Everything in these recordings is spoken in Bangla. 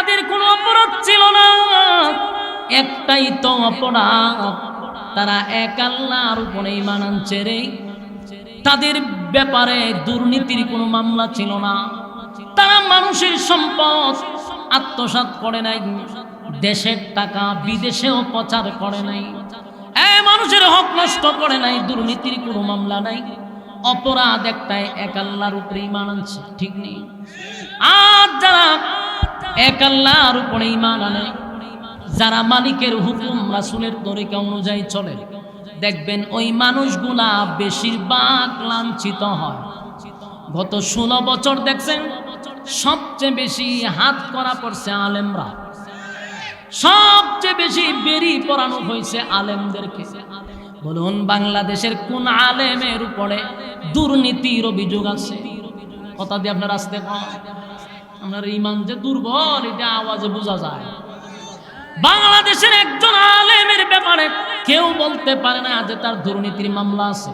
তাদের কোনো অপরাধ ছিল না, একটাই তো অপরাধ, তারা এক আল্লাহর উপরে ঈমান আনছে রে। তাদের ব্যাপারে দুর্নীতির কোনো মামলা ছিল না, তারা মানুষের সম্পদ আত্মসাৎ করে নাই, দেশের টাকা বিদেশেও প্রচার করে নাই, মানুষের হক নষ্ট করে নাই, দুর্নীতির কোনো মামলা নাই, অপরাধ একটাই, এক আল্লাহর উপরে ঈমান আনছে, ঠিক নেই? আর যারা এক আল্লাহর উপরে ঈমান আনে, যারা মালিকের হুকুম রাসূলের তরিকা অনুযায়ী চলে, দেখবেন ওই মানুষগুলা বেশিরভাগ লাঞ্ছিত হয়। গত 16 বছর দেখছেন সবচেয়ে বেশি হাত করা পড়ছে আলেমরা, সবচেয়ে বেশি বেরি পড়ানো হয়েছে আলেমদেরকে। বলুন বাংলাদেশের কোন আলেমের উপরে দুর্নীতির অভিযোগ আছে? কথা দিয়ে আপনার আসতে কম, আপনার ঈমান যে দুর্বল এটা আওয়াজে বোঝা যায়। বাংলাদেশের একজন আলেমের ব্যাপারে কেউ বলতে পারে না যে তার দুর্নীতির মামলা আছে।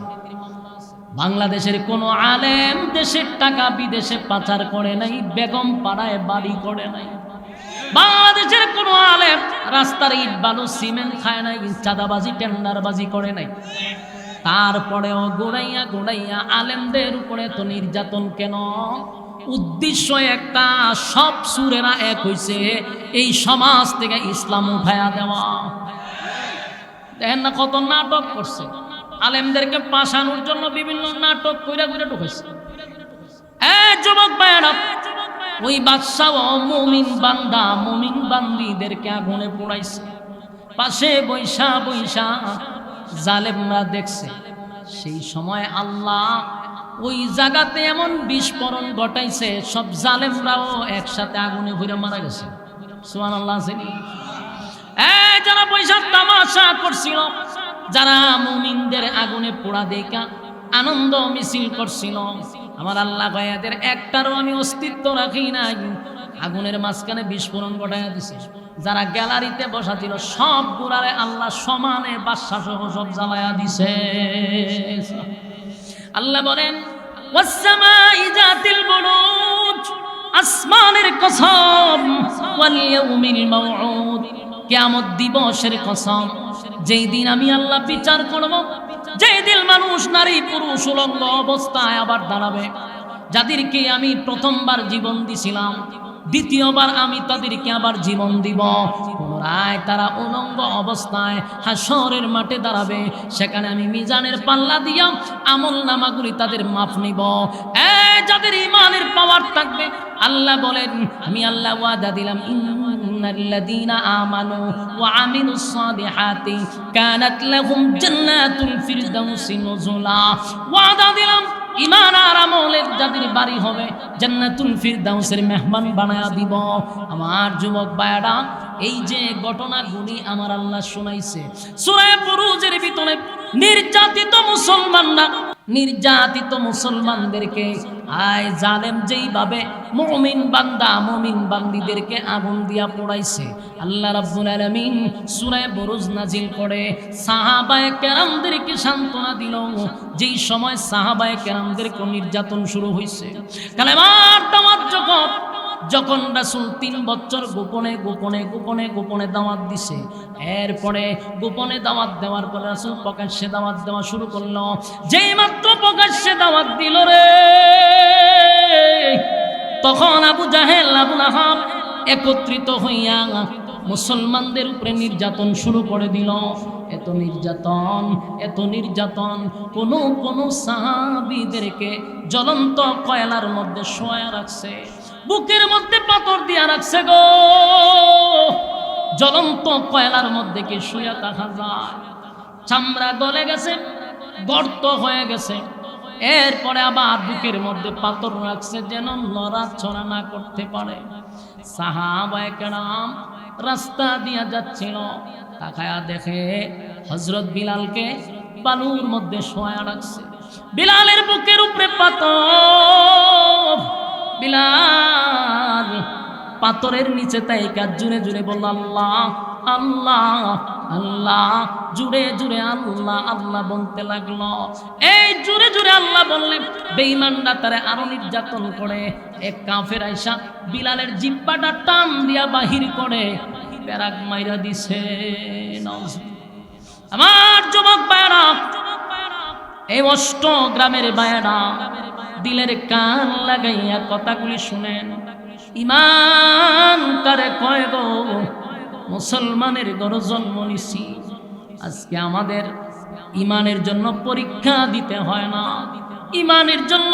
বাংলাদেশের কোন আলেম দেশের টাকা বিদেশে পাচার করে নাই, বেগম পাড়ায় বাড়ি করে নাই। বাংলাদেশের কোন আলেম রাস্তার ইট বালু সিমেন্ট খায় নাই, চাঁদাবাজি টেন্ডারবাজি করে নাই। তারপরেও গোড়াইয়া গোড়াইয়া আলেমদের উপরে তো নির্যাতন কেন? উদ্দেশ্য একটা, সব সুরেরা এক হইছে এই সমাজ থেকে ইসলাম উঠায়া দেওয়া। দেখেন না কত নাটক করছে, আলেমদেরকে পাশানোর জন্য বিভিন্ন নাটক কইরা কইরা ঢুকাইছে। যুবক ভাইয়েরা, ওই বাদশাহ মুমিন বান্দা মুমিন বান্দীদেরকে আগুনে পোড়াইছে, পাশে বৈশা বৈশা জালেমরা দেখছে। সেই সময় আল্লাহ ওই জায়গাতে এমন বিস্ফোরণ ঘটাইছে, সব জালেমরাও একসাথে আগুনে ঘুরে মারা গেছে। সুবহানাল্লাহ। যারা পয়সা তামাশা করছিল, যারা মুমিনদের আগুনে পোড়া দেখা আনন্দ মিছিল করছিল, আমার আল্লাহ ভাইয়াদের একটারও আমি অস্তিত্ব রাখি নাই, আগুনের মাঝখানে বিস্ফোরণ ঘটাইয়া দিছে। যারা গ্যালারিতে বসা ছিল সব গুলারে আল্লাহ সমানে বাদশা সহ সব জ্বালায়া দিছে। আল্লাহ বলেন ওয়াসসামাই যাতিল বুরুজ, আসমানের কসম, ওয়াল ইয়াউমিল মাউউদ, কিয়ামত দিবসের কসম, যেই দিন আমি আল্লাহ বিচার করব, যেই দিন মানুষ নারী পুরুষ উলঙ্গ অবস্থায় আবার দাঁড়াবে। যাদেরকে আমি প্রথমবার জীবন দিছিলাম, দ্বিতীয়বার আমি তাদেরকে আবার জীবন দিব। পুনরায় তারা উলঙ্গ অবস্থায় হাসরের মাঠে দাঁড়াবে। সেখানে আমি মিজানের পাল্লা দিয়া আমল নামাগুলি তাদের মাপ নিব। যাদের ঈমানের পাওয়ার থাকবে, আল্লাহ বলেন আমি আল্লাহ ওয়াদা দিলাম, ইন্নাল্লাযীনা আমানু ওয়া আমিলুস সালিহাতি কানাত লাহুম জান্নাতুল ফিরদাউসি নুজুলা। ওয়াদা দিলাম ঈমান আর আমলের যাদের বাড়ি হবে জান্নাতুল ফিরদাউসের মেহমান বানায়া দিব। আমার যুবক ভাইরা, এই যে ঘটনাগুলি আমার আল্লাহ শোনাইছে সূরা বুরুজের ভিতরে, নির্যাতিত মুসলমানরা, নির্যাতিত মুসলমানদেরকে আয় জালেম যেইভাবে মুমিন বান্দা মুমিন বান্দীদেরকে আগুন দিয়া পোড়াইছে, আল্লাহ রাব্বুল আলামিন সূরা বুরুজ নাজিল করে সাহাবায়ে কেরামদেরকে সান্ত্বনা দিল। যেই সময় সাহাবায়ে কেরামদেরকে নির্যাতন শুরু হইছে, কালেমার দাওয়াত যখন রাসূল 3 বছর গোপনে গোপনে গোপনে গোপনে দাওয়াত দিছে, এরপরে গোপনে দাওয়াত দেওয়ার পরে রাসূল প্রকাশ্যে দাওয়াত দেওয়া শুরু করলো। যেই মাত্র প্রকাশ্যে দাওয়াত দিল রে, তখন আবু জাহেল আবু লাহাব একত্রিত হইয়া মুসলমানদের উপরে নির্যাতন শুরু করে দিল। এত নির্যাতন, এত নির্যাতন, কোন সাহাবীদেরকে জ্বলন্ত কয়লার মধ্যে শোয়া রাখছে, বুকের মধ্যে পাথর দিয়া রাখছে গো। জ্বলন্ত কয়লার মধ্যে কি শুয়ে থাকা যায়? চামড়া গলে গেছে, গর্ত হয়ে গেছে। এরপরে আবার বুকের মধ্যে পাথর রাখছে যেন নড়াচড়া না করতে পারে। সাহাবায়ে কেরাম রাস্তা দিয়া যাচ্ছিল, তাকায়া দেখে হযরত বিলালকে বালুর মধ্যে শোয়া রাখছে। বিলালের বুকের উপরে পাথর। বিলাল পাথরের নিচে তাইকা জুড়ে জুড়ে বলল আল্লাহ আল্লাহ, আল্লাহ, জুড়ে জুড়ে আল্লাহ আল্লাহ বলতে লাগলো। এই জুড়ে জুড়ে আল্লাহ বললেন, বেঈমানরা তারে আরো নির্যাতন করে। এক কাফের আইসা বিলালের জিহ্বাটা টান দিয়া বাহির করে পেরাক মাইরা দিছে। আমার যুবক ভাইরা, এই অষ্টগ্রামের ভাইরা, দিলের কান লাগাইয়া কথাগুলি শুনেন। ইমান কারে কয় গো? মুসলমানের ঘরে জন্ম নিছি, আজকে আমাদের ইমানের জন্য পরীক্ষা দিতে হয় না, ইমানের জন্য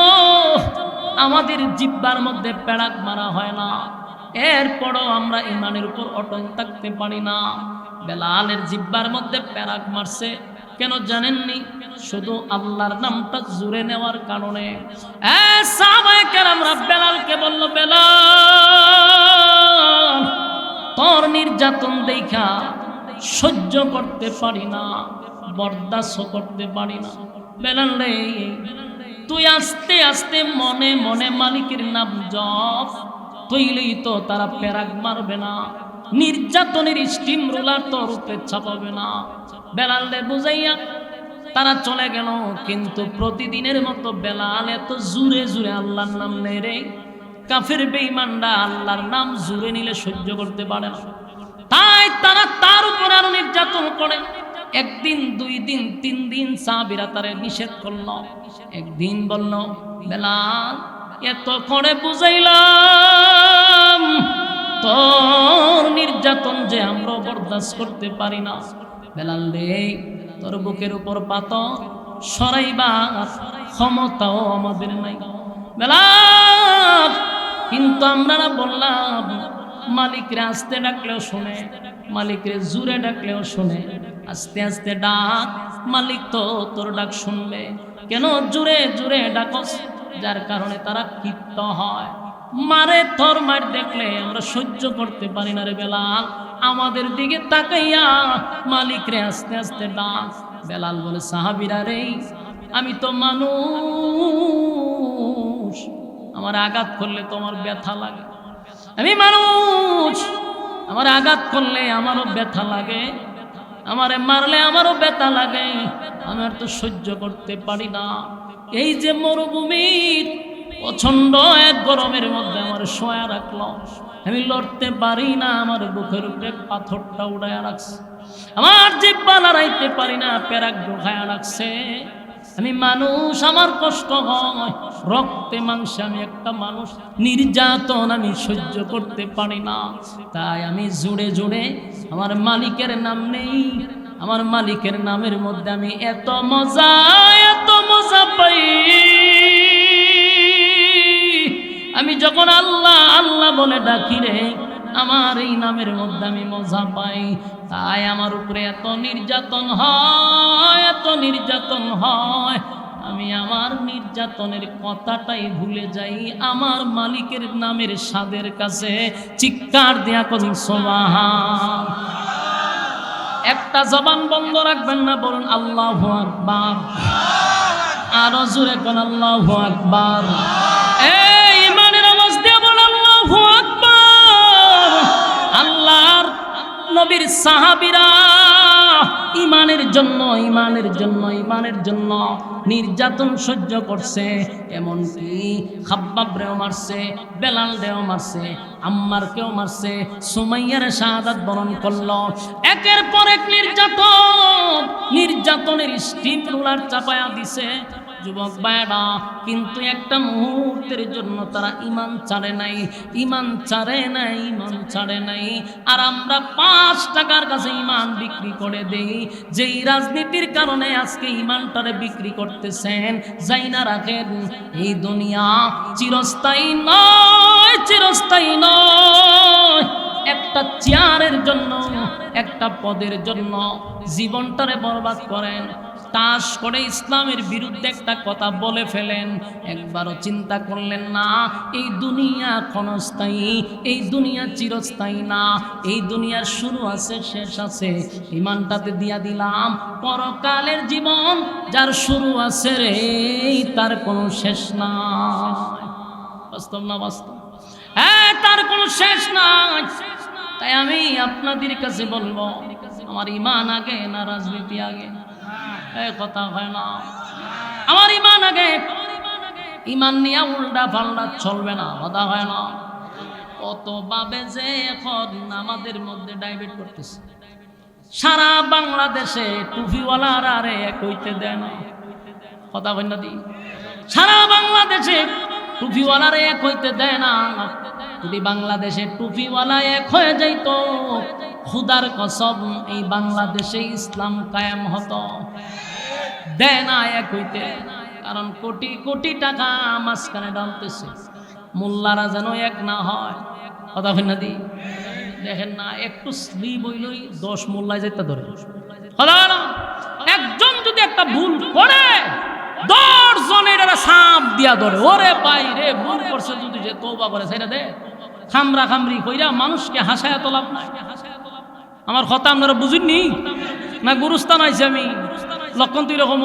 আমাদের জিহ্বার মধ্যে পেড়াক মারা হয় না, এরপরও আমরা ইমানের উপর অটল থাকতে পারি না। বেলালের জিহ্বার মধ্যে পেড়াক মারছে কেন জানেননি? শুধু আল্লাহর নামটা জুড়ে নেওয়ার কারণে। সাহাবায়ে কেরামরা বেলালকে বলল, বেলাল, তোর নির্যাতন দেখা সহ্য করতে পারি না, বরদাস্ত করতে পারি না। বেলাল রে, তুই আস্তে আস্তে মনে মনে মালিকের নাম জপ, তুইলেই তো তারা পেরাক মারবে না, নির্যাতনের স্টিম রোলার তোর উপরে চাপাবে না। বেলাল রে বুঝাইয়া তারা চলে গেল। কিন্তু প্রতিদিনের মতো বেলাল এত জুড়ে জুড়ে আল্লাহর নাম নেই রে। কাফের বেঈমানরা আল্লাহর নাম জুড়ে নিলে সহ্য করতে পারে না, তাই তারা তার উপর আরো নির্যাতন করে। একদিন, 2 দিন, 3 দিন সাহাবীরা তারে নিষেধ করল। একদিন বলল, বেলাল, এত করে বুঝাইলাম, তোর নির্যাতন যে আমরা বরদাস্ত করতে পারি না। বেলাল রে, তোর বুকের উপর পাথর সরাইবার ক্ষমতাও আমাদের নাই বেলাল। কিন্তু আমরা বললাম, মালিকরে আস্তে ডাকলেও শোনে, মালিকরে জুড়ে ডাকলেও শোনে। আস্তে আস্তে ডাক, মালিক তো তোর ডাক শুনবে। কেন জুড়ে জুড়ে ডাকস? যার কারণে তারা ক্ষিপ্ত হয়, মারে। তোর মার দেখলে আমরা সহ্য করতে পারি না রে বেলাল। আমাদের দিকে তাকাইয়া মালিকরে আস্তে আস্তে ডাক। বেলাল বলে, সাহাবীরা রে, আমি তো মানুষ, আমার আঘাত করলে তোমার ব্যথা লাগে। আমি মানুষ, আমার আঘাত করলে আমারও ব্যথা লাগে, আমারে মারলে আমারও ব্যথা লাগে, আমি আর তো সহ্য করতে পারি না। এই যে মরুভূমির প্রচন্ড এক গরমের মধ্যে আমার শোয়া রাখলো, আমি লড়তে পারি না, আমার বুকের উপরে পাথরটা উড়াইয়া রাখছে, আমার জিহ্বা লড়াইতে পারি না, পেরাক ঢোকায়া রাখছে। আমি মানুষ, আমার কষ্ট হয়, রক্তে মাংসে আমি একটা মানুষ, নির্যাতন আমি সহ্য করতে পারি না। তাই আমি জুড়ে জুড়ে আমার মালিকের নাম নেই, আমার মালিকের নামের মধ্যে আমি এত মজা পাই। আমি যখন আল্লাহ আল্লাহ বলে ডাকি রে, আমার এই নামের মধ্যে আমি মজা পাই। তাই আমার উপরে এত নির্যাতন হয়, এত নির্যাতন হয়, আমি আমার নির্যাতনের কথাটাই ভুলে যাই, আমার মালিকের নামের স্বাদের কাছে চিৎকার দেয়া করি সুবহান। একটা জবান বন্ধ রাখবেন না, বলুন আল্লাহু আকবার। আরো জোরে কোন আল্লাহু আকবার। এই ইমানের আওয়াজ দিয়ে বলুন আল্লাহু আকবার। আল্লাহর নবীর সাহাবীরা ইমানের জন্য ইমানের জন্য ইমানের জন্য নির্যাতন সহ্য করছে। এমনকি খাব্বাবরেও মারছে, বেলালরেও মারছে, আম্মারকেও মারছে, সুমাইয়ার শাহাদাত বরণ করলো। একের পর এক নির্যাতনের স্টিম রোলার চাপায়া দিছে যুবক ভাইরা। কিন্তু একটা মুহূর্তের জন্য তারা ইমান ছাড়ে নাই, ইমান ছাড়ে নাই, ইমান ছাড়ে নাই। আর আমরা 5 টাকার কাছে ইমান বিক্রি করে দেই। যেই রাজনীতির কারণে আজকে ইমানটারে বিক্রি করতেছেন, যাই না রাখেন, এই দুনিয়া চিরস্থায়ী নয়, চিরস্থায়ী নয়। একটা চেয়ারের জন্য, একটা পদের জন্য জীবনটারে বরবাদ করেন, তাস করে ইসলামের বিরুদ্ধে একটা কথা বলে ফেলেন। একবারও চিন্তা করলেন না এই দুনিয়া ক্ষণস্থায়ী, এই দুনিয়া চিরস্থায়ী না, এই দুনিয়ার শুরু আছে, শেষ আছে। ইমানটাতে দিয়া দিলাম, পরকালের জীবন যার শুরু আছে রে, তার কোনো শেষ নাই। বাস্তব না বাস্তব? হ্যাঁ, তার কোনো শেষ নাই। তাই আমি আপনাদের কাছে বলবো, আমার ইমান আগে না রাজনীতি আগে? এই কথা হয় না। আমার ইমান আগে। ইমান নিয়ে উল্টা পাল্টা চলবে না, কথা হয় না। কত ভাবে যে এখন আমাদের মধ্যে ডাইভার্ট করতেছে। সারা বাংলাদেশে টুপিওয়ালারা রে এক হইতে দেয় না, কথা হয় না দি। সারা বাংলাদেশে টুপিওয়ালারা এক হইতে দেয় না। যদি বাংলাদেশে টুপিওয়ালা এক হয়ে যাইত, খুদার কসম এই বাংলাদেশে ইসলাম কায়েম হতো। দেয় না এক হইতে, কারণ কোটি কোটি টাকা মাঝখানে ডালতেছে। মোল্লারা যেন এক না হয়, কথা হয় না দি। দেখেন না, একটু স্লিপ হইলই 10 মোল্লায় যেতে ধরে। একজন যদি একটা ভুল করে 10 জনের সাপ দিয়া ধরে। ওরে ভাই রে, ভুল করছে যদি যে তওবা করে সেটা দে। খামরা খামরি কইরা মানুষকে হাসায়া তো লাভ নাই। আমার কথা আপনারা বুঝেননি না? গুরুস্থান আইছে আমি লক্ষণ তুই রকম,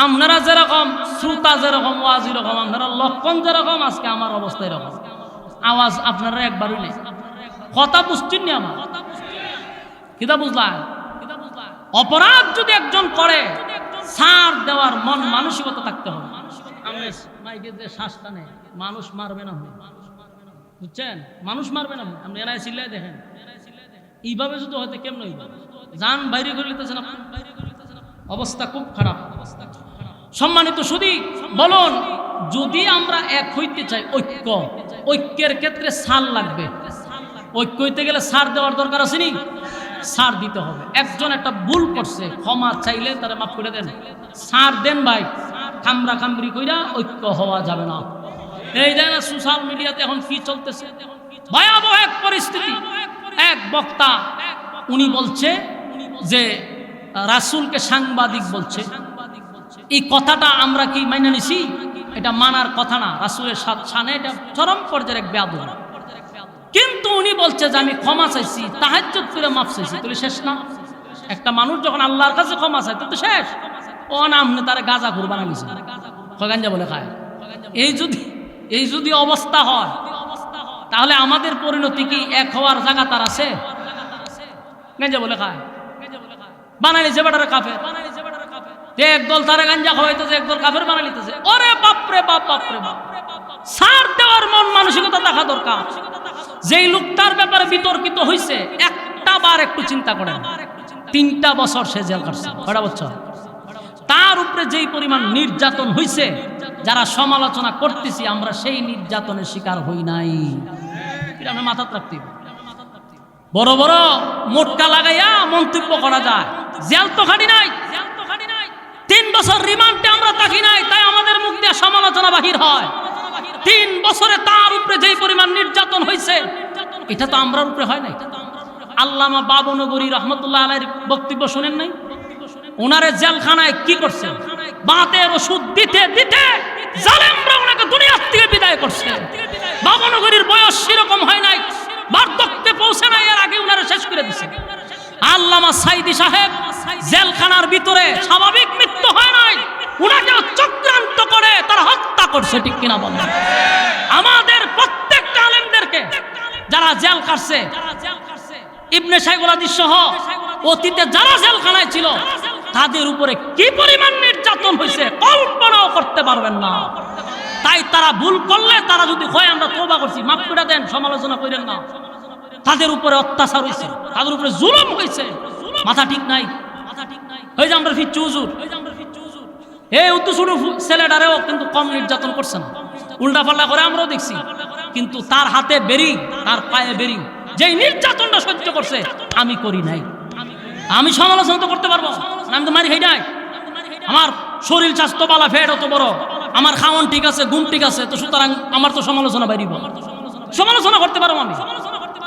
আপনারা যেরকম শ্রোতা যেরকম ওয়াজ এরকম, আপনারা লক্ষণ যেরকম, আজকে আমার অবস্থা এরকম। আওয়াজ আপনারা একবারই নেই, কথা বুঝছেন নি? আমার কিতা বুঝলাম? অপরাধ যদি একজন করে, ছাড় দেওয়ার মন মানসিকতা থাকতে হবে। শ্বাসটা নেই, মানুষ মারবে না, বুঝছেন? মানুষ মারবে না। আপনি এলাই চিল্লাই দেখেন, এইভাবে যদি হয়তো কেমন যান বাইরে করে লিতেছেন, অবস্থা খুব খারাপ। সম্মানিত সুধী, বলুন, যদি আমরা এক হইতে চাই, ঐক্যের ক্ষেত্রে সার লাগবে। ঐক্য হইতে গেলে সার দেওয়ার দরকার আছে নি? সার দিতে হবে। একজন একটা ভুল করছে, ক্ষমা চাইলে তারা মাফ করে দেন, সার দেন ভাই। খামরা খামরি কইরা ঐক্য হওয়া যাবে না। এই যে না সোশ্যাল মিডিয়াতে এখন কি চলতেছে, ভয়াবহ এক পরিস্থিতি। এক বক্তা উনি বলছে যে রাসূলকে সাংবাদিক বলছে। এই কথাটা আমরা কি মাইনা নিছি? এটা মানার কথা না। রাসূলের শানে এটা চরম পর্যায়ের এক বেয়াদবি। কিন্তু উনি বলছে যে আমি ক্ষমা চাইছি, তাহাজ্জুদ করে মাফ চাইছি। তাহলে শেষ না? একটা মানুষ যখন আল্লাহর কাছে ক্ষমা চায় তো শেষ। ও না, আপনি তার গাঁজা ঘুর বানাইছে, গাঞ্জা বলে খায়। এই যদি অবস্থা হয়, তাহলে আমাদের পরিণতি কি? এক হওয়ার জায়গা তার আছে? গাঞ্জা বলে খায়, বানাইছে বেটারে কাফের। একদল তারা গাঞ্জা খাওয়াইতেছে, একদল কাফের বানাই লিতেছে। ওরে বাপরে বাপ, বাপরে বাপ। ছাড় দেওয়ার মন মানসিকতা থাকা দরকার। যেই লোকটার ব্যাপারে বিতর্কিত হয়েছে, একটা বার একটু চিন্তা করেন, 3টা বছর সে জেল কাটছে, 6টা বছর। তার উপরে যেই পরিমাণ নির্যাতন হয়েছে, যারা সমালোচনা করতেছি আমরা সেই নির্যাতনের শিকার হই নাই। এটা আমরা মাথায় রাখতে হবে। বড় বড় মোটকা লাগাইয়া মন্তব্য করা যায়, জেল তো খাটি নাই। 3 বছর রিমান্ডে আমরা থাকি নাই, তাই আমাদের মুখ দিয়ে সমালোচনা বাহির হয়। 3 বছরে তার উপরে যেই পরিমাণ নির্যাতন হয়েছে, এটা তো আমরার উপরে হয় নাই। আল্লামা বাবনগরী রহমতুল্লাহ আলাইহির বক্তব্য শুনেন নাই? ওনারে জেলখানায় কি করছে? বাতের ওষুধ দিতে দিতে জালেমরা ওনাকে দুনিয়া থেকে বিদায় করছে। বাবনগরীর বয়স সেরকম হয় নাই, বার্ধক্যে পৌঁছে নাই, এর আগে ওনারে শেষ করে দিছে। আল্লামা সাইদি সাহেব জেলখানার ভিতরে স্বাভাবিক মৃত্যু হয় নাই, ওনাকে চক্রান্ত করে তারা হত্যা করছে। ঠিক কিনা বলেন? আমাদের প্রত্যেকটা আলেমদেরকে যারা জেল কাটছে, ইবনে শাইখুল হাদিস সহ অতীতে যারা জেলখানায় ছিল, তাদের উপরে কি পরিমাণ নির্যাতন হয়েছে কল্পনাও করতে পারবেন না। তাই তারা ভুল করলে, তারা যদি হয় আমরা তওবা করছি, মাফ করে দেন, সমালোচনা করেন না। তাদের উপরে অত্যাচার হয়েছে, তাদের উপরে জুলুম হয়েছে, মাথা ঠিক নাই। ওই যে আমরা ফিচ্ছু হুজুর, এই উত্তর শুরু ছেলেটারেও কিন্তু কম নির্যাতন করছে না, উল্টা পাল্টা করে আমরাও দেখছি। কিন্তু তার হাতে বেরিং, তার পায়ে বেরিং, যেই নির্যাতনটা সহ্য করছে আমি করি নাই। আমি সমালোচনা তো করতে পারবো না, আমি তো মারি খাই নাই। আমার শরীর স্বাস্থ্য বালা, ফেট অত বড়, আমার খাওয়ান ঠিক আছে, ঘুম ঠিক আছে, তো সুতরাং আমার তো সমালোচনা বাইরিব, সমালোচনা করতে পারবো আমি।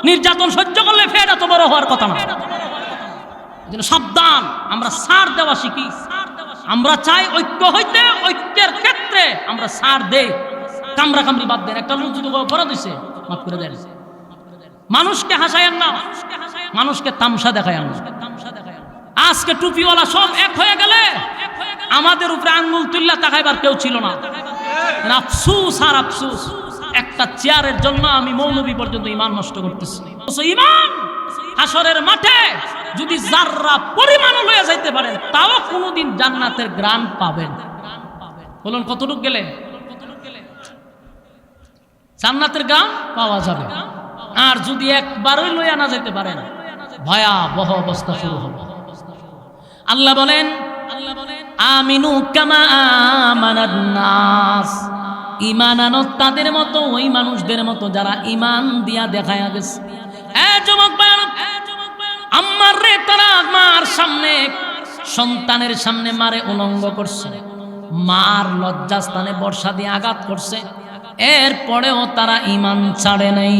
নির্যাতন সহ্য করলে ফেট এত বড় হওয়ার কথা না। সাবধান, আমরা ছাড় দেওয়া শিখি। আমরা চাই ঐক্য হইতে, ঐক্যের ক্ষেত্রে আমরা ছাড় দেই, কামরা কামরি বাদ দেন। একটা লোক যদি অপরাধ হয়েছে মাফ করে দেন। মানুষকে হাসায়েন না, মানুষকে তামসা দেখায়েন না। আজকে টুপিওয়ালা সব এক হয়ে গেলে আমাদের উপরে আঙ্গুল তুল্লা তাকাইবার কেউ ছিল না। আফসুস আর আফসুস। একটা চেয়ারের জন্য আমি মৌলবী পর্যন্ত ঈমান নষ্ট করতেছি। ঈমান হাসরের মাঠে যদি যাররা পরিমাণ লয়ে যাইতে পারেন তাও কোনোদিন জান্নাতের গ্রান পাবেন। বলুন কতটুক গেলে জান্নাতের গ্রান পাওয়া যাবে? আর যদি একবারই লইয়া না যেতে পারেন ভয়াবহ অবস্থা শুরু হবে। আল্লাহ বলেন আমিনু কামা আমানান নাস, ঈমান আনো তাদের মতো, ওই মানুষদের মতো যারা ঈমান দিয়া দেখায়া গেছে। যুবক ভাই, আম্মার রে তারা মার সামনে, সন্তানের সামনে মারে উলঙ্গ করছে, মার লজ্জাস্থানে বর্ষা দিয়ে আঘাত করছে, এরপরেও তারা ঈমান ছাড়ে নাই,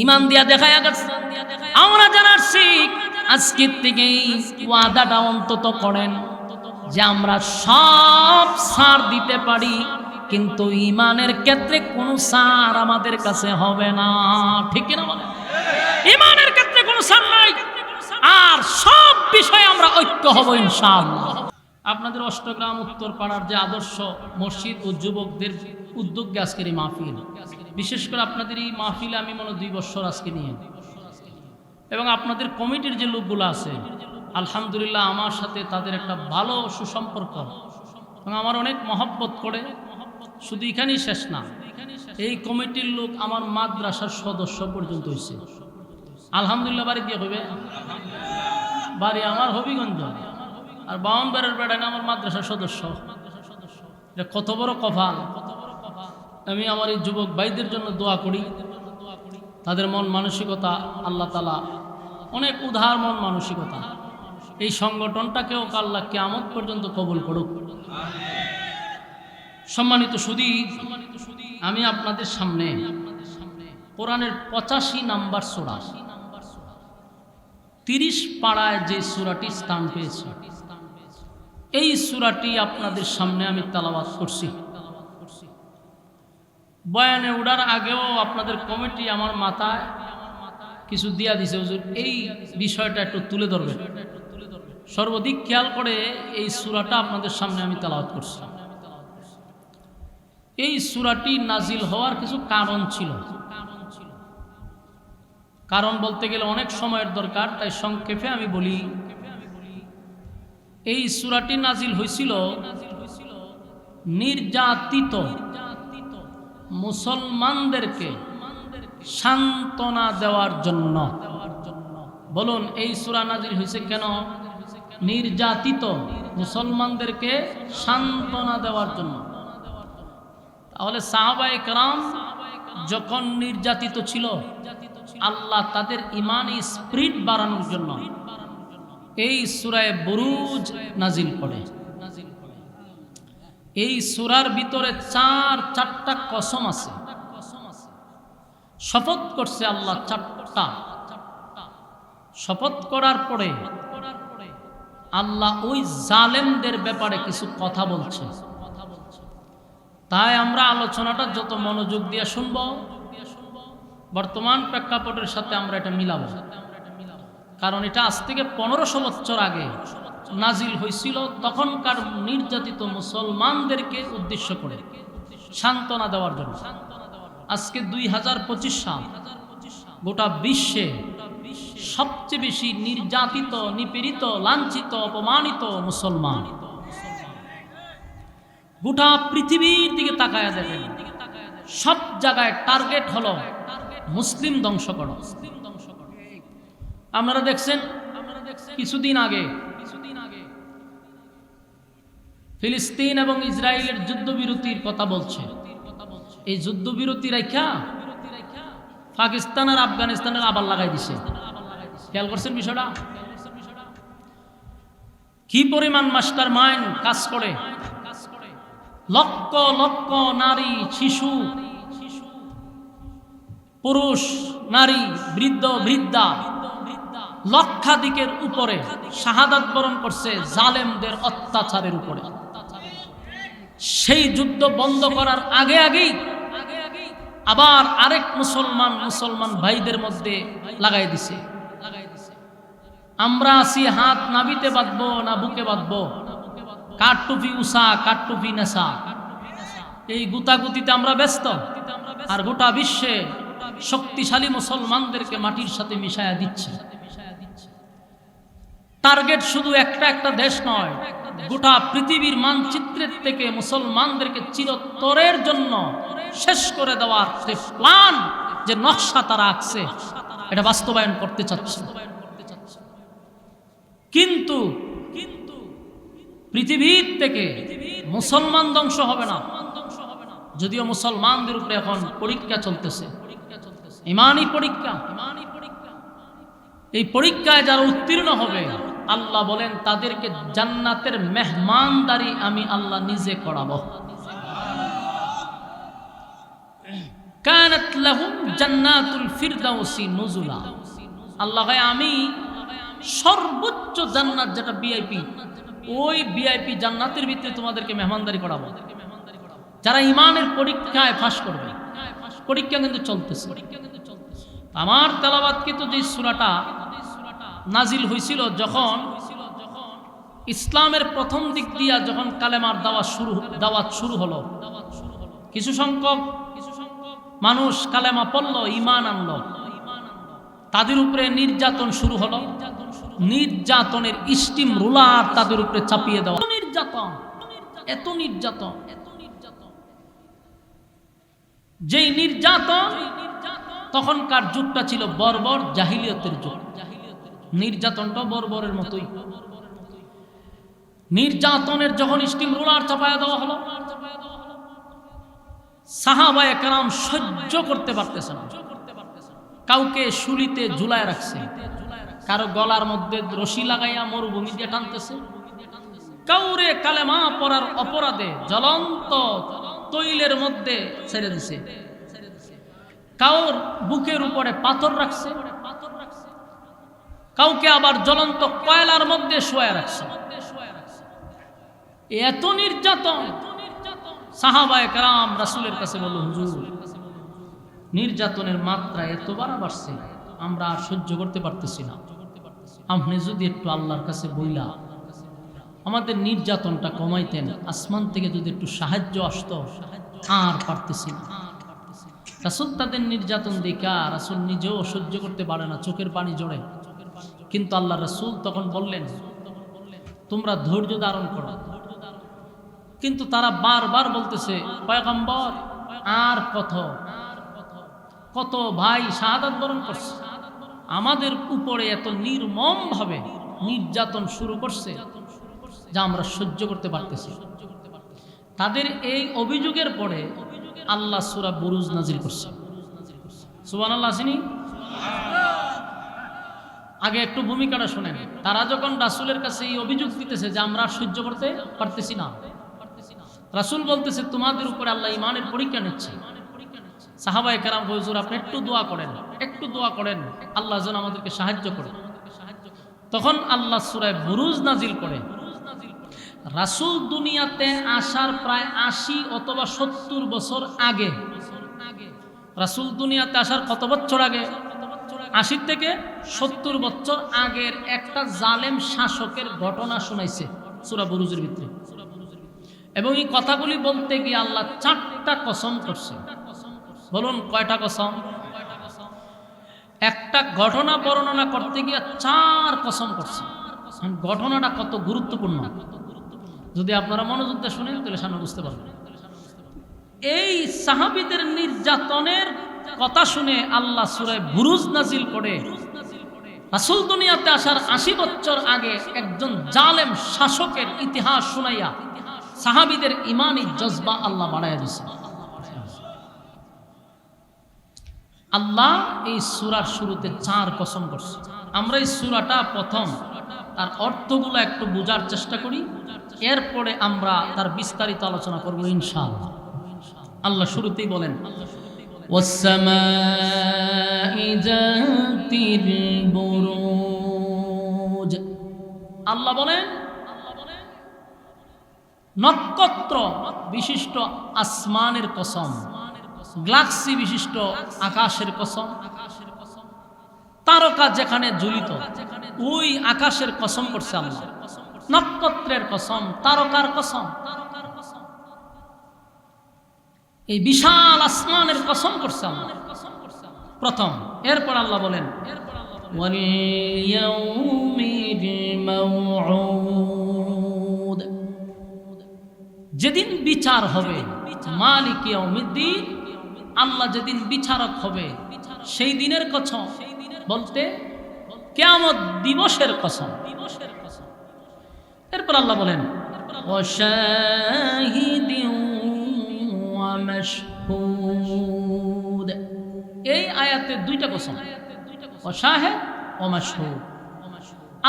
ঈমান দিয়া দেখায়া গেছে। আমরা যারা শিখ আজকের থেকেই ওয়াদাটা অন্তত করেন যে আমরা সব ছাড় দিতে পারি, কিন্তু ঈমানের ক্ষেত্রে কোনো ছাড় আমাদের কাছে হবে না। ঠিক কিনা বলেন? ঈমানের ক্ষেত্রে কোনো ছাড় নাই, আর সব বিষয়ে আমরা ঐক্য হব ইনশাআল্লাহ। আপনাদের অষ্টগ্রাম উত্তরপাড়ার যে আদর্শ মসজিদ ও যুবকদের উদ্যোগে আজকের এই মাহফিল, বিশেষ করে আপনাদের এই মাহফিলে আমি মনে 2 বছর আজকে নিয়ে, এবং আপনাদের কমিটির যে লোকগুলো আছে আলহামদুলিল্লাহ আমার সাথে তাদের একটা ভালো সুসম্পর্ক এবং আমার অনেক মহব্বত করে। শুধু এখানেই শেষ না, এই কমিটির লোক আমার মাদ্রাসার সদস্য পর্যন্ত হয়েছে আলহামদুলিল্লাহ। বাড়ি দিয়ে হইবে, বাড়ি আমার হবিগঞ্জ, আর বাউনবাড়ির বেড়ায় আমার মাদ্রাসার সদস্য। কত বড় কপাল! আমি আমার এই যুবক ভাইদের জন্য দোয়া করি, তাদের মন মানসিকতা আল্লাহ তাআলা অনেক উদার মন মানসিকতা, এই সংগঠনটাকেও আল্লাহ কিয়ামত পর্যন্ত কবুল করুক। সম্মানিত সুধী, আমি আপনাদের সামনে কোরআনের 85 নাম্বার সূরা 30 পাড়ায় যে সূরাটি স্থান পেয়েছে, এই সূরাটি আপনাদের সামনে আমি তেলাওয়াত করছি। বয়ানে উঠার আগেও আপনাদের কমিটি আমার মাথায় কিছু দিয়া দিছে, হুজুর এই বিষয়টা একটু তুলে ধরবেন। সর্বাধিক খেয়াল করে এই সূরাটা আপনাদের সামনে আমি তেলাওয়াত করছি। এই সূরাটি নাজিল হওয়ার কিছু কারণ ছিল, কারণ বলতে গেলে অনেক সময়ের দরকার, তাই সংক্ষেপে আমি বলি। এই সূরাটি নাজিল হয়েছিল নির্যাতিত মুসলমানদেরকে সান্ত্বনা দেওয়ার জন্য। বলুন এই সূরা নাজিল হয়েছে কেন? নির্যাতিত মুসলমানদেরকে সান্ত্বনা দেওয়ার জন্য। তাহলে সাহাবায়ে কেরাম যখন নির্যাতিত ছিল, আল্লাহ তাদের ইমানি স্পিরিট বাড়ানোর জন্য এই সূরায়ে বুরুজ নাজিল করে। এই সূরার ভিতরে 4টা কসম আছে, শপথ করছে আল্লাহ 4টা। শপথ করার পরে আল্লাহ ওই জালেমদের ব্যাপারে কিছু কথা বলছে। তাই আমরা আলোচনাটা যত মনোযোগ দিয়ে শুনব, বর্তমান প্রেক্ষাপটের সাথে আমরা এটা মিলাব, কারণ এটা আজ থেকে 1500 বছর আগে নাজিল হয়েছিল, তখনকার নির্যাতিত মুসলমানদেরকে উদ্দেশ্য করে সান্ত্বনা দেওয়ার জন্য। আজকে 2025 সাল, গোটা বিশ্বে সবচেয়ে বেশি নির্যাতিত, নিপীড়িত, লাঞ্ছিত, অপমানিত মুসলমান। গোটা পৃথিবীর দিকে তাকায়া দেখেন, সব জায়গায় টার্গেট হলো মুসলিম ধ্বংস করা। আপনারা দেখছেন কিছুদিন আগে ফিলিস্তিন এবং ইসরায়েলের যুদ্ধবিরতির কথা বলছে। এই যুদ্ধবিরতি রাখা পাকিস্তান আর আফগানিস্তানের আবার লাগাই দিছে। খেয়াল করছেন বিষয়টা? কি পরিমাণ মাস্টার মাইন্ড কাজ করে! লক্ষ লক্ষ নারী, শিশু, পুরুষ, নারী, বৃদ্ধ, বৃদ্ধা লক্ষাধিকের উপরে শাহাদাত বরণ করছে জালেমদের অত্যাচারের উপরে। সেই যুদ্ধ বন্ধ করার আগে আগেই আবার আরেক মুসলমান ভাইদের মধ্যে লাগাই দিছে। আমরা আছি হাত নাবিতে বাঁধবো না বুকে বাঁধবো, কাঠটুপি উষা কাঠটুপি নেশা, এই গুতাগুতিতে আমরা ব্যস্ত, আর গোটা বিশ্বে শক্তিশালী মুসলমানদেরকে মাটির সাথে মিশায়া দিচ্ছে। টার্গেট শুধু একটা দেশ নয়, গোটা পৃথিবীর মানচিত্রের থেকে মুসলমানদেরকে চিরতরের জন্য শেষ করে দেওয়ার যে প্ল্যান, যে নকশা তারা আঁকছে, এটা বাস্তবায়ন করতে চাচ্ছে। কিন্তু পৃথিবীর থেকে মুসলমান ধ্বংস হবে না। যদিও মুসলমানদের উপরে এখন পরীক্ষা চলতেছে, ঈমানি পরীক্ষা। এই পরীক্ষায় যারা উত্তীর্ণ হবে, আল্লাহ বলেন তাদেরকে জান্নাতের মেহমানদারি আমি আল্লাহ নিজে করাবো। কানাত লাহুম জান্নাতুল ফিরদাউসি নুজুলা। আল্লাহ কয় আমি সর্বোচ্চ জান্নাত, যেটা ভিআইপি, ওই ভিআইপি জান্নাতের ভিতরে তোমাদেরকে মেহমানদারি করাবো। যারা ঈমানের পরীক্ষায় পাস করবে, পরীক্ষা কিন্তু চলতেছে। আমার তেলাওয়াতকৃত যে সূরাটা নাজিল হয়েছিল, যখন ইসলামের প্রথম দিক দিয়া যখন কালেমার দাওয়াত শুরু হলো, কিছু সংখ্যক মানুষ কালেমা পড়ল, ঈমান আনলো, তাদের উপরে নির্যাতন শুরু হলো। নির্যাতনের স্টিম রোলার তাদের উপরে চাপিয়ে দেওয়া, নির্যাতন, এত নির্যাতন, যেই নির্যাতন, তখনকার যুগটা ছিল বর্বর জাহিলিয়তের যুগ। নির্যাতনটা বর্বরের মতোই। নির্যাতনের যখন স্টিম রোলার চাপায়া দেওয়া হলো, সাহাবায়ে কেরাম সহ্য করতে পারতেছে না। কাউকে শুলিতে ঝুলায় রাখছে, কারো গলার মধ্যে রশি লাগাইয়া মরুভূমি দিয়ে টানতেছে, কাউরে কালেমা পড়ার অপরাধে জ্বলন্ত তৈলের মধ্যে ছেড়ে দিছে, কাউর বুকের উপরে পাথর রাখছে, কাউকে আবার জ্বলন্ত কয়লার মধ্যে শোয়া রাখছে। এত নির্যাতন। সাহাবায়ে কেরাম রাসূলের কাছে বলল, হুজুর, নির্যাতনের মাত্রা এত বাড়ছে, আমরা আর সহ্য করতে পারতেছি না। আপনি যদি একটু আল্লাহর কাছে বইলা আমাদের নির্যাতনটা কমাইতেন, আসমান থেকে যদি একটু সাহায্য আসতো, আর পারতেছি না। রাসূল তাদের নির্যাতন দেখা রাসূল নিজেও সহ্য করতে পারে না, চোখের পানি জড়ে। কিন্তু আল্লাহ রাসূল তখন বললেন, তোমরা ধৈর্য ধারণ করো। কিন্তু তারা বারবার বলতেছে, পয়গম্বর, আর কত ভাই শাহাদাত বরণ করছে, আমাদের উপরে এত নির্মম ভাবে নির্যাতন শুরু করছে যা আমরা সহ্য করতে পারতেছি। তাদের এই অভিযোগের পরে আল্লাহ সূরা বুরুজ নাজিল করছে। সুবহানাল্লাহ আসেনি? আগে একটু ভূমিকাটা শুনেন। তারা যখন রাসূলের কাছে এই অভিযোগ দিতেছে যে আমরা সহ্য করতে পারতেছি না, রাসূল বলতেছে তোমাদের উপরে আল্লাহ ঈমানের পরীক্ষা নিচ্ছে। সাহাবায়ে কেরাম হুজুর, আপনি একটু দোয়া করেন, আল্লাহ যেন আমাদেরকে সাহায্য করে। তখন আল্লাহ সূরা বুরুজ নাজিল করে। রাসূল দুনিয়াতে আসার প্রায় ৮০ অথবা ৭০ বছর আগে, রাসূল দুনিয়াতে আসার কত বছর আগে? ৮০ থেকে ৭০ বছর আগের একটা জালেম শাসকের ঘটনা শোনাইছে সূরা বুরুজের ভিতরে। এবং এই কথাগুলি বলতে গিয়ে আল্লাহ ৪টা কসম করছে। বলুন কয়টা কসম? একটা ঘটনা বর্ণনা করতে গিয়ে ৪ কসম করছে। ঘটনাটা কত গুরুত্বপূর্ণ যদি আপনারা মনোযোগ দিয়ে শুনেন তাহলে সামনে বুঝতে পারবেন। এই সাহাবীদের নির্যাতনের কথা শুনে আল্লাহ সূরা বুরুজ নাজিল করে রাসূল দুনিয়াতে আসার ৮০ বছর আগে একজন জালেম শাসকের ইতিহাস শুনাইয়া সাহাবীদের ঈমানি জজবা আল্লাহ বাড়াইয়া দিয়েছে। আল্লাহ এই সূরার শুরুতে ৪ কসম করছে। আমরা এই সূরাটা প্রথম তার অর্থগুলো একটু বোঝার চেষ্টা করি, এরপরে আমরা তার বিস্তারিত আলোচনা করব ইনশাআল্লাহ। আল্লাহ শুরুতেই বলেন, ওয়াস-সামাই যাতিল বুরুজ। আল্লাহ বলেন নক্ষত্র বিশিষ্ট আসমানের কসম, গ্যালাক্সি বিশিষ্ট আকাশের কসম, তারকা যেখানে ঝুলিত ওই আকাশের কসম করছে আল্লাহ, নক্ষত্রের কসম, তারকার কসম। এই বিশাল আসমানের কসম করছে আল্লাহ প্রথম। এরপর আল্লাহ বলেন ওয়াল ইয়াউমিল মাউউদ, যেদিন বিচার হবে, মালিক ইয়াউমিদ্দিন, আল্লাহ যেদিন বিচারক হবে সেই দিনের কসম, বলতে কিয়ামত দিবসের কসম। এরপর আল্লাহ বলেন ওয়াশাহিদিন ওয়া মাশহুদ, এই আয়াতে দুইটা কসম, ওয়াশাহিদ ওয়া মাশহুদ।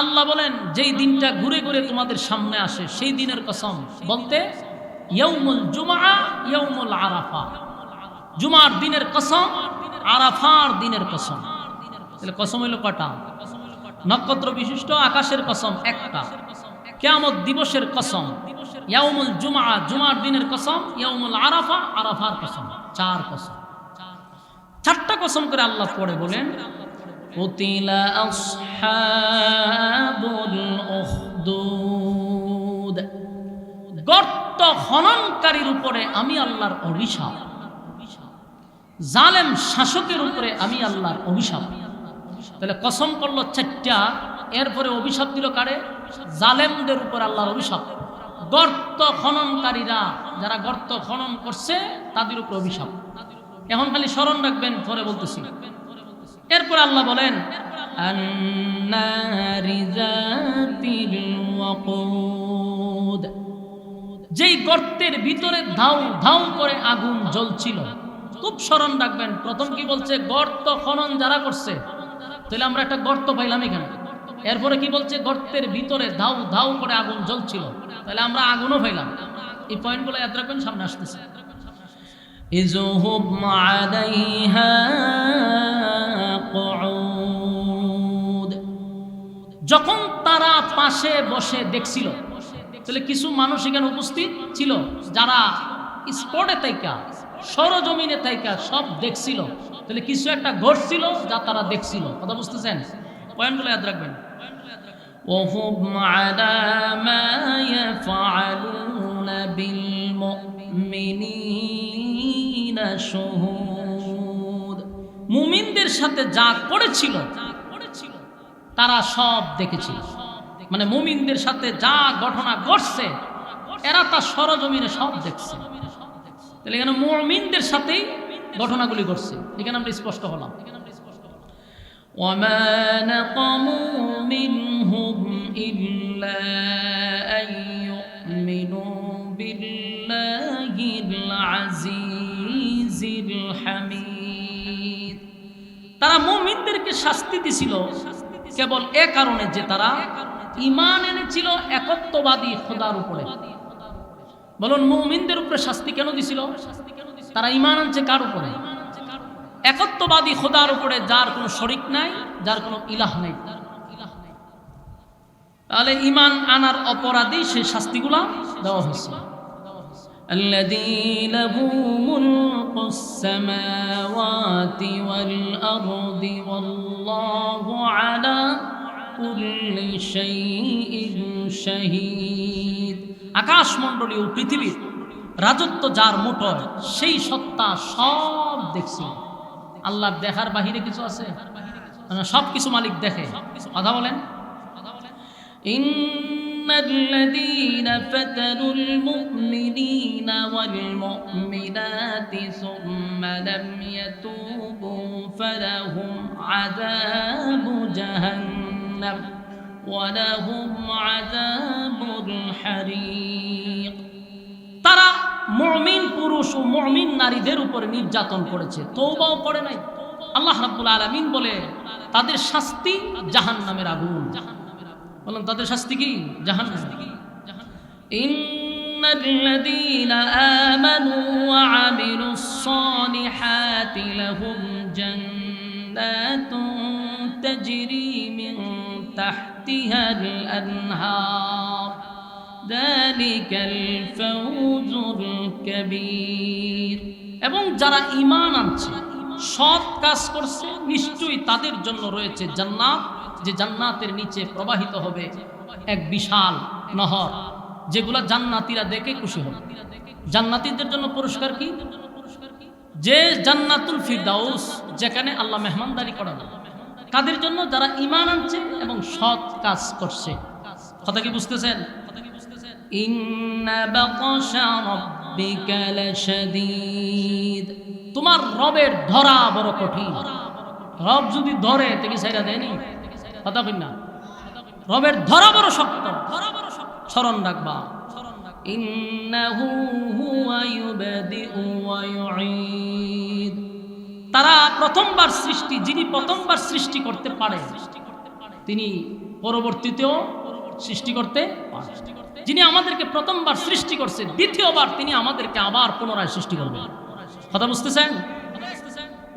আল্লাহ বলেন যেই দিনটা ঘুরে ঘুরে তোমাদের সামনে আসে সেই দিনের কসম, বলতে ইয়াউমুল জুমআ ইয়াউমুল আরাফা, জুমার দিনের কসম, আরাফার দিনের কসম। তাহলে কসম হইল কটা? নক্ষত্র বিশিষ্ট আকাশের কসম একটা, কিয়ামত দিবসের কসম, ইয়াউমুল জুমআ জুমার দিনের কসম, ইয়াউমুল আরাফা আরাফার কসম, চার কসম। চারটা কসম করে আল্লাহ পড়ে বলেন কুতিলা আসহাবুল উখদুদ, গর্ত খননকারীর উপরে আমি আল্লাহর অভিশাপ, জালেম শাসকের উপরে আমি আল্লাহর অভিশাপ। তাহলে কসম করলো চারটা, এরপরে অভিশাপ দিল কারে? জালেমদের উপর আল্লাহর অভিশাপ। গর্ত খননকারীরা, যারা গর্ত খনন করছে তাদের উপর অভিশাপ। এখন খালি স্মরণ রাখবেন, পরে বলতেছি। এরপর আল্লাহ বলেন আন্নারি যাতিল ওয়াকুদ, যেই গর্তের ভিতরে ধাউ ধাউ করে আগুন জ্বলছিল। খুব স্মরণ রাখবেন, প্রথম কি বলছে? গর্ত খনন যারা করছে। তাহলে আমরা একটা গর্ত পাইলাম এখানে। এরপরে কি বলছে? গর্তের ভিতরে ধাউ ধাউ করে আগুন জ্বলছিল। তাহলে আমরা আগুনও পাইলাম। এই পয়েন্টগুলো ইয়াদ রাখবেন, সামনে আসতেছে। ইযহুম আলাইহা কুউদ, যখন তারা পাশে বসে দেখছিল। তাহলে কিছু মানুষ এখানে উপস্থিত ছিল যারা স্পটে থাইকা, সরজমিনে থাইকা সব দেখছিল। তাহলে কিছু একটা ঘটছিল যা তারা দেখছিল। কথা বুঝতেছেন? পয়েন্টগুলো ইয়াদ রাখবেন। ওহুম আলা মা ইয়াফআলুনা বিল মুমিনিনা শুহুদ, মুমিনদের সাথে যা করেছিল তারা সব দেখেছিল। মানে মুমিনদের সাথে যা ঘটনা ঘটছে এরা তা সরজমিনে সব দেখছে। তাহলে এখানে মুমিনদের সাথেই ঘটনাগুলি ঘটছে। এখানে আমরা স্পষ্ট হলাম। ওয়ামা নাকামু মিনহুম ইল্লা আইয়ুমিনু বিল্লাহিল আজিজিল হামিদ, তারা মুমিনদেরকে শাস্তি দিছিল কেবল এ কারণে যে তারা ঈমান এনেছিল একত্ববাদী খোদার উপরে। বলুন মুমিনদের উপরে শাস্তি কেন দিছিল? তারা ঈমান আনছে কার উপরে? একত্ববাদী খোদার উপরে, যার কোনো শরীক নাই, যার কোনো ইলাহ নাই। তাহলে ঈমান আনার অপরাধী সেই শাস্তিগুলা দেওয়া হয়েছে। الذي له ملك السماوات والأرض والله على كل شيء شهيد, আকাশ মণ্ডলী ও পৃথিবীর রাজত্ব যার মুঠোয়, সেই সত্তা সব দেখছে। আল্লাহর দেখার বাহিরে কিছু আছে? সব কিছু মালিক দেখে। কথা বলেন। ইন্নাল্লাযীনা ফাতানুল মুমিনিনা ওয়াল মুমিনাতি সুম্মা লাম ইয়াতুবু ফালাহুম আযাবু জাহান্নাম ওয়া লাহুম আযাবুল হারিক, তারা মুমিন পুরুষ ও মুমিন নারীদের উপর নির্যাতন করেছে, তওবাও করে নাই। আল্লাহ রাব্বুল আলামিন বলে তাদের শাস্তি জাহান্নামের আগুন। বলেন তাদের শাস্তি কি? জাহান্নাম। ইন্নাল্লাযীনা আমানু ওয়া আমিলুস সালিহাতি লাহুম জান্নাতুন তাজরি মিন তাহতিহাল আনহার যালিকাল ফাওজুল কাবীর, এবং যারা ঈমান আনছে, সৎ কাজ করছে, নিশ্চয়ই তাদের জন্য রয়েছে জান্নাত, যে জান্নাতের নিচে প্রবাহিত হবে এক বিশাল নহর, যেগুলা জান্নাতীরা দেখে খুশি হবে। জান্নাতীদের জন্য পুরস্কার কি? যে জান্নাতুল ফিরদাউস, যেখানে আল্লাহ মেহমানদারি করান কাদের জন্য? যারা ঈমান আনছে এবং সৎ কাজ করছে। কথা কি বুঝতেছেন? ইন্না বাতাশা রাব্বিকা লাশাদীদ, তোমার রবের ধরা বড় কঠিন। রব যদি ধরে তো কি ছাইরা দেয়নি? কথা কই না? রবের ধরা বড় শক্ত, স্মরণ রাখবা। ইন্নাহু হুয়া ইউবদিউ ওয়া ইউঈদ, তারা প্রথমবার সৃষ্টি, যিনি প্রথমবার সৃষ্টি করতে পারে তিনি পরবর্তীতেও সৃষ্টি করতে পারে। যিনি আমাদেরকে প্রথমবার সৃষ্টি করছে, দ্বিতীয়বার তিনি আমাদেরকে আবার পুনরায় সৃষ্টি করবেন। কথা বুঝতেছেন?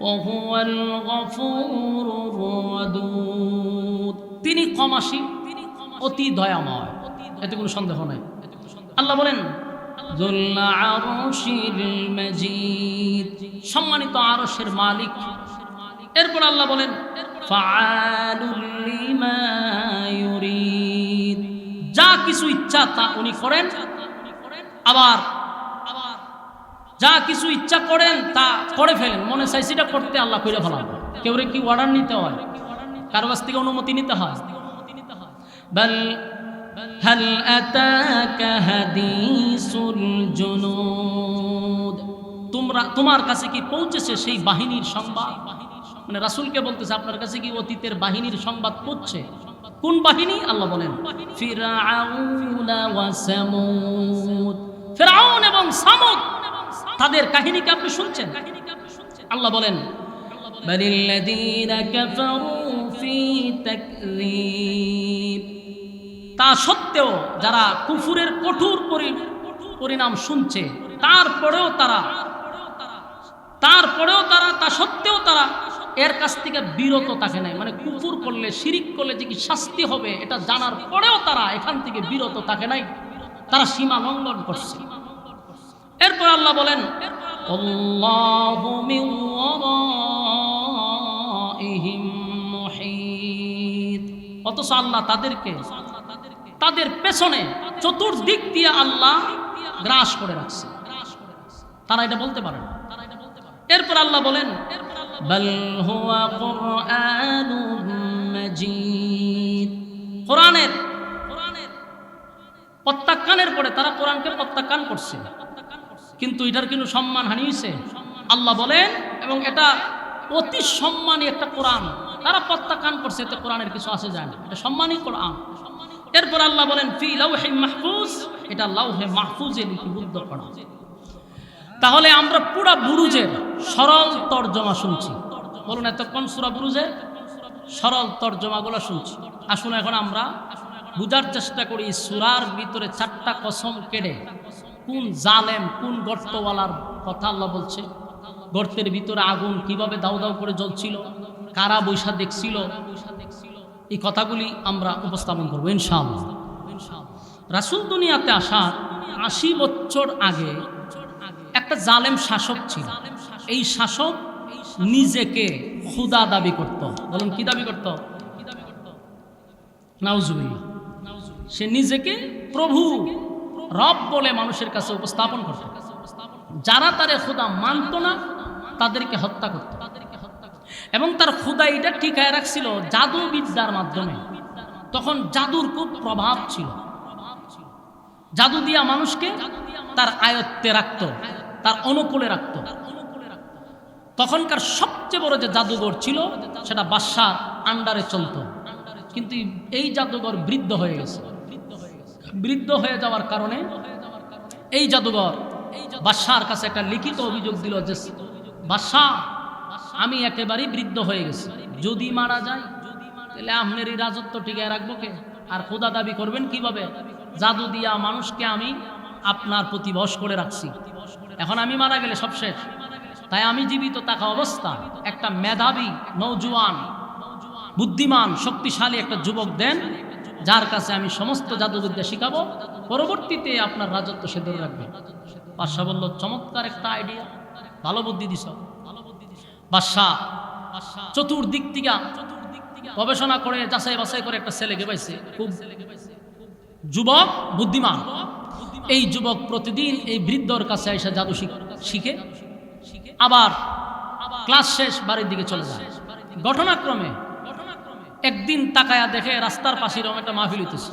ওয়াহুয়াল গফুরুর ওয়াদুদ, তিনি ক্ষমাশী, অতি দয়াময়, এতে কোনো সন্দেহ নাই। আল্লাহ বলেন যুল আরশিল মাজিদ, সম্মানিত আরশের মালিক। এরপর আল্লাহ বলেন ফাআলুল লিমা ইউরিদ, যা কিছু ইচ্ছা তা উনি করেন, আবার যা কিছু ইচ্ছা করেন তা করে ফেলেন। মনে চাইছিটা করতে আল্লাহ কইরা ফেলান। কেউ কি অর্ডার নিতে হয়? কারো কাছ থেকে অনুমতি নিতে হয়? বাল হাল আতাকা হাদিসুল জুনুদ, তোমার কাছে কি পৌঁছেছে সেই বাহিনীর সংবাদ? মানে রাসূলকে বলতেছে আপনার কাছে কি অতীতের বাহিনীর সংবাদ পৌঁছে? কোন বাহিনী? আল্লাহ বলেন ফিরআউন ওয়া সামুদ, ফিরআউন এবং সামুদ তাদের কাহিনীকে আপনি শুনছেন? আল্লাহ বলেন বালিল্লাযীনা কাফারু ফি তাকযীব, তা সত্ত্বেও যারা কুফুরের কঠোর পরিণাম শুনছে তারপরেও তারা তা সত্ত্বেও তারা এর কাছ থেকে বিরত থাকে নাই। মানে কুফুর করলে, শিরিক করলে যে কি শাস্তি হবে এটা জানার পরেও তারা এখান থেকে বিরত থাকে নাই, তারা সীমা লঙ্ঘন করছে। এরপর আল্লাহ বলেন আল্লাহু মিন ওয়ারাইহিম মুহীত, অথচ আল্লাহ তাদেরকে তাদের পেছনে চতুর্দিক দিয়ে আল্লাহ গ্রাস করে রাখছে, তারা এটা বলতে পারে না। এরপর আল্লাহ বলেন বাল হুয়া কুরআনুম মাজিদ, কোরআনের প্রত্যাখ্যানের পরে তারা কোরআনকে প্রত্যাখ্যান করছে, কিন্তু এটার কোনো সম্মানহানি হয়েছে? আল্লাহ বলেন, এবং এটা অতি সম্মানী একটা কোরআন, তারা প্রত্যাখ্যান করছে, এতে কোরআনের কিছু আসে যায় না, এটা সম্মানী কোরআন। এরপর আল্লাহ বলেন ফি লাউহি মাহফুজ, এটা লাউহে মাহফুজে লিপিবদ্ধ করা। তাহলে আমরা পুরা বুরুজের সরল তর্জমা শুনছি। বলুন এতক্ষণ সূরা বুরুজের সরল তর্জমাগুলো শুনছি। আসুন এখন আমরা বুঝার চেষ্টা করি সূরার ভিতরে 4টা কসম কেড়ে কোন জালেম, কোন গর্তওয়ালার কথা আল্লাহ বলছে। গর্তের ভিতরে আগুন কিভাবে দাউ দাউ করে জ্বলছিল, কারা বৈশা দেখছিল, এই কথাগুলি আমরা উপস্থাপন করবো ইনশাআল্লাহ। রাসূল দুনিয়াতে আসার 80 বছর আগে একটা জালেম শাসক ছিল। এই শাসক নিজেকে খুদা দাবি করত। বলুন কি দাবি করত? নাউজুবিল্লাহ। সে নিজেকে প্রভু, রব বলে মানুষের কাছে উপস্থাপন করত। যারা তারে খুদা মানত না তাদেরকে হত্যা করত, এবং তার খুদাইটা টিকায় রাখছিল জাদুবিদ্যার মাধ্যমে। তখন জাদুর খুব প্রভাব ছিল, জাদু দিয়া মানুষকে তার আয়ত্তে রাখত, তার অনুকূলে রাখত। তখনকার সবচেয়ে বড় যে জাদুঘর ছিল সেটা বাদশার আন্ডারে চলত, কিন্তু এই জাদুঘর বৃদ্ধ হয়ে গেছে। বৃদ্ধ হয়ে যাওয়ার কারণে এই জাদুঘর বাদশার কাছে একটা লিখিত অভিযোগ দিল যে বাদশা, আমি একেবারেই বৃদ্ধ হয়ে গেছি, যদি মারা যায় তাহলে আপনার এই রাজত্ব টিকায় রাখবো কে? আর খোদা দাবি করবেন কিভাবে? জাদু দিয়া মানুষকে আমি আপনার প্রতি বশ করে রাখছি, এখন আমি মারা গেলে সব শেষ। তাই আমি জীবিত থাকা অবস্থা একটা মেধাবী, নৌজওয়ান, বুদ্ধিমান, শক্তিশালী একটা যুবক দেন, যার কাছে আমি সমস্ত জাদুবিদ্যা শিখাবো, পরবর্তীতে আপনার রাজত্ব সে ধরে রাখবে। বাদশা বলল চমৎকার একটা আইডিয়া, ভালো বুদ্ধি দিছ। বাদশাহ চতুর্দিক থেকে গবেষণা করে যাচাই বাছাই করে একটা ছেলেকে পাইছে, খুব যুবক, বুদ্ধিমান। এই যুবক প্রতিদিন এই বৃদ্ধর কাছে এসে জাদু শিখে, আবার ক্লাস শেষ বাড়ির দিকে চলে যায়। ঘটনাক্রমে একদিন তাকায়া দেখে রাস্তার পাশে এরকম একটা মাহফিল হইতেছে।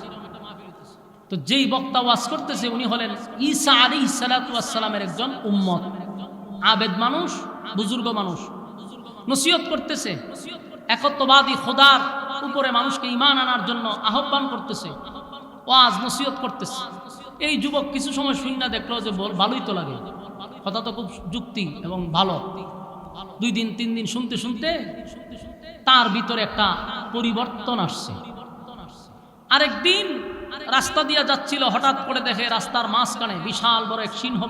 তো যেই বক্তা ওয়াজ করতেছে উনি হলেন ঈসা আলাইহিস সালাতু ওয়াস সালামের একজন উম্মত, আবেদ মানুষ, বুজুর্গ মানুষ। নসিহত করতেছে, একত্ববাদী খোদার উপরে মানুষকে ঈমান আনার জন্য আহ্বান করতেছে, ওয়াজ নসিহত করতেছে। এই যুবক কিছু সময় শুনে দেখলো যে ভালোই তো লাগে, কথা তো খুব যুক্তি এবং ভালো। 2 দিন 3 দিন শুনতে শুনতে তার ভিতরে একটা পরিবর্তন আসছে। আরেকদিন রাস্তা দিয়ে যাচ্ছিল, হঠাৎ করে দেখে রাস্তার মাঝখানে বিশাল বড় এক সিংহ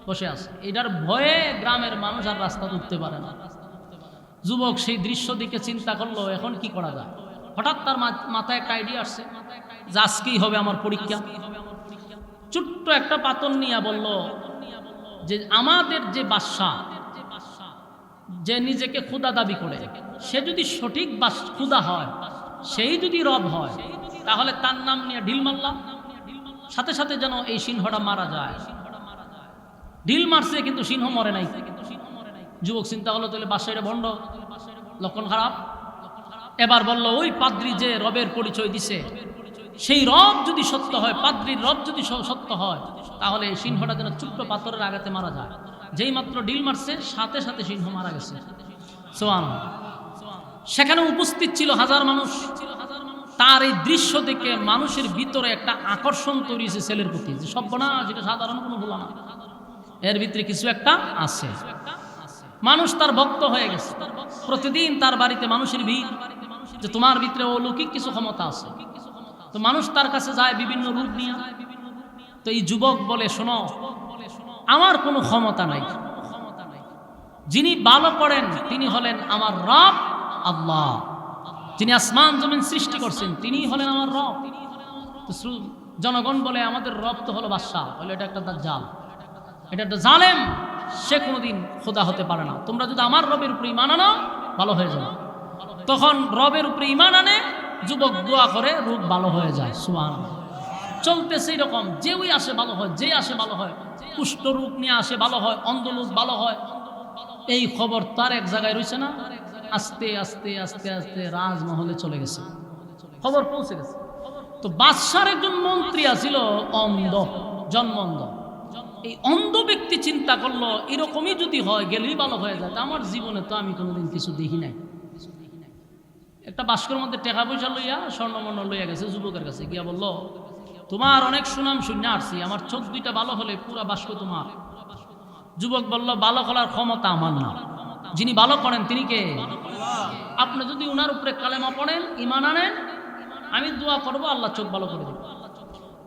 বসে আছে। এটার ভয়ে গ্রামের মানুষ আর রাস্তা উঠতে পারে না। যুবক সেই দৃশ্য দিকে চিন্তা করলো এখন কি করা যায়। হঠাৎ তার মাথায় একটা আইডিয়া আসছে যে আজকেই হবে আমার পরীক্ষা। ছোট্ট একটা পাথর নিয়ে বলল যে আমাদের যে বাদশা, যে নিজেকে খুদা দাবি করে, সে যদি সঠিক খুদা হয়, সেই যদি রব হয়, তাহলে তার নাম নিয়ে ঢিল মারলাম, সাথে সাথে যেন এই সিংহটা মারা যায়। ঢিল মারছে কিন্তু সিংহ মরে নাই। যুবক চিন্তা হলো তাহলে বাদশা ভণ্ড, লক্ষণ খারাপ। এবার বলল ওই পাদ্রী যে রবের পরিচয় দিছে, সেই রব যদি সত্য হয়, পাদ্রীর রব যদি সত্য হয়, তাহলে এই সিংহটা যেন ছোট্ট পাথরের আঘাতে মারা যায়। যেই মাত্র ঢিল মারছে সাথে সাথে সিংহ মারা গেছে। সুবহানাল্লাহ। সেখানে উপস্থিত ছিল হাজার মানুষ। তার এই দৃশ্য দেখে মানুষের ভিতরে একটা আকর্ষণ তৈরি হয়েছে ছেলের প্রতি, যে সর্বনাশ, এটা সাধারণ কোনো ভুল না, এর ভিতরে কিছু একটা আছে। মানুষ তার ভক্ত হয়ে গেছে। প্রতিদিন তার বাড়িতে মানুষের ভিড়, যে তোমার ভিতরে অলৌকিক কিছু ক্ষমতা আছে। তো মানুষ তার কাছে যায় বিভিন্ন রূপ নিয়ে। তো এই যুবক বলে, শোনো, আমার কোনো ক্ষমতা নাই, যিনি ভালো করেন তিনি হলেন আমার রব আল্লাহ, যিনি আসমান জমিন সৃষ্টি করছেন তিনি হলেন আমার রব। জনগণ বলে আমাদের রব তো হলো বাদশা, বলে এটা একটা দাজ্জাল, এটা একটা জালেম, সে কোনোদিন খোদা হতে পারে না। তোমরা যদি আমার রবের উপরে ঈমান আনো ভালো হয়ে যাবে। তখন রবের উপরে ঈমান আনে, যুবক দোয়া করে, রূপ ভালো হয়ে যায়। সুবহানাল্লাহ। চলতেছে এরকম, যে ওই আসে ভালো হয়, যে আসে ভালো হয়, কুষ্ঠ রূপ নিয়ে আসে ভালো হয়, অন্ধ লোক ভালো হয়। এই খবর তার এক জায়গায় রয়েছে না, আস্তে আস্তে আস্তে আস্তে রাজমহলে চলে গেছে, খবর পৌঁছে গেছে। তো বাদশার একজন মন্ত্রী আছিল অন্ধ, জন্ম অন্ধ। এই অন্ধ ব্যক্তি চিন্তা করলো এরকমই যদি হয়, গেলেই ভালো হয়ে যায়। আমার জীবনে তো আমি কোনোদিন কিছু দেখি নাই। একটা বাস্কর মধ্যে টাকা পয়সা লইয়া, স্বর্ণমণ্ড লইয়া গেছে যুবকের কাছে, গিয়া বলল, তোমার অনেক সুনাম শুনে আসছি, আমার চোখ দুইটা ভালো হলে পুরা বাস্ক তোমার। যুবক বলল, ভালো করার ক্ষমতা আমার না, যিনি ভালো করেন তিনি কে? আপনি যদি উনার উপরে কালেমা পড়েন, ঈমান আনেন, আমি দোয়া করবো, আল্লাহ চোখ ভালো করে দেবে।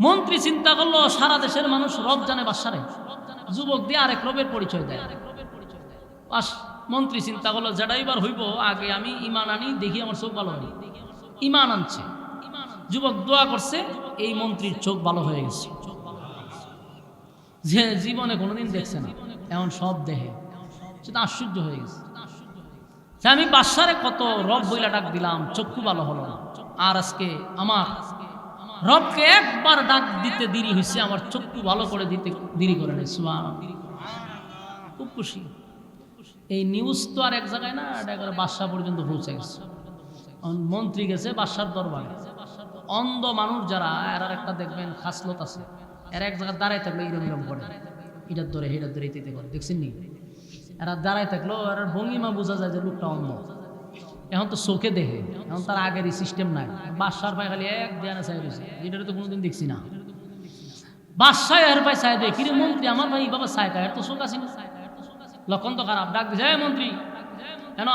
মন্ত্রী চিন্তা করলো সারা দেশের মানুষ রব জানে বাদশারে, যুবক দিয়ে আরেক রবের পরিচয় দেয়। মন্ত্রী চিন্তা করলো যেটা এবার হইব, আগে আমি ঈমান আনি, দেখি আমার চোখ ভালো হয়। ঈমান আনছে, যুবক দোয়া করছে, এই মন্ত্রীর চোখ ভালো হয়ে গেছে। যে জীবনে কোনোদিন দেখছে না, এখন সব দেখে, সেটা আশ্চর্য হয়ে গেছে। আমি বাদশারে কত রব বইলা ডাক দিলাম, চক্ষু ভালো হলো না, আর আজকে আমার রবকে একবার ডাক দিতে দেরি হয়েছে, আমার চক্ষু ভালো করে দিতে দেরি করে নেই। সুবহানাল্লাহ। খুব খুশি। এই নিউজ তো আর এক জায়গায় না, এটা করে বাদশা পর্যন্ত পৌঁছে গেছে। মন্ত্রী গেছে বাদশার দরবারে। অন্ধ মানুষ যারা, এরা একটা দেখবেন খাসলত আছে, এরা এক জায়গায় দাঁড়ায় থাকলে এরম এরম করে, এটার ধরে এটার ধরে ইতে করে, দেখছেন নি? এরা দাঁড়ায় থাকলেও এর ভঙ্গিমা বোঝা যায় যে লোকটা অন্ধ। এখন তো চোখে দেখে, এখন তার আগের এই সিস্টেম নাই। বাদশার পায়ে খালি এক দেয়ানে চাই রয়েছে, এটা তো কোনোদিন দেখছি না। বাদশাহ এর পায়ে চাই দেয়, কিরে মন্ত্রী আমার ভাই বাবা চাই কা, এর তো চোখ আছে না, লক্ষণ তো খারাপ। ডাক দিছে, মন্ত্রী কেন?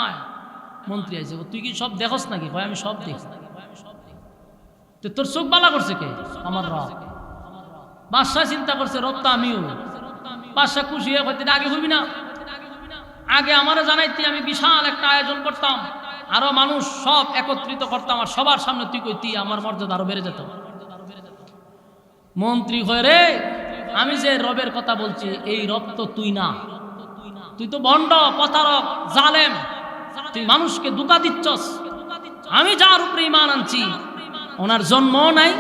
মন্ত্রী আছে, তুই কি সব দেখস নাকি? ভাই আমি সব দেখি। তো তোর চোখ বালা করছে কে? আমার রব। বাদশাহ চিন্তা করছে রব তো আমিও। বাদশাহ খুশি হয়ে হইতে, আগে হইবি না, আগে আমারও জানাইতি, আমি বিশাল একটা আয়োজন করতাম, আরো মানুষ সব একত্রিত করতাম, আর সবার সামনে তুই কইতি, আমার মর্যাদা আরো বেড়ে যেত। মন্ত্রী কয়, রে আমি যে রবের কথা বলছি, এই রব তো তুই না, তুই তো ভণ্ড, প্রতারক, জালেম, তুই মানুষকে ধোঁকা দিচ্ছস। আমি যার উপরে ঈমান আনছি, ওনার জন্ম নাই,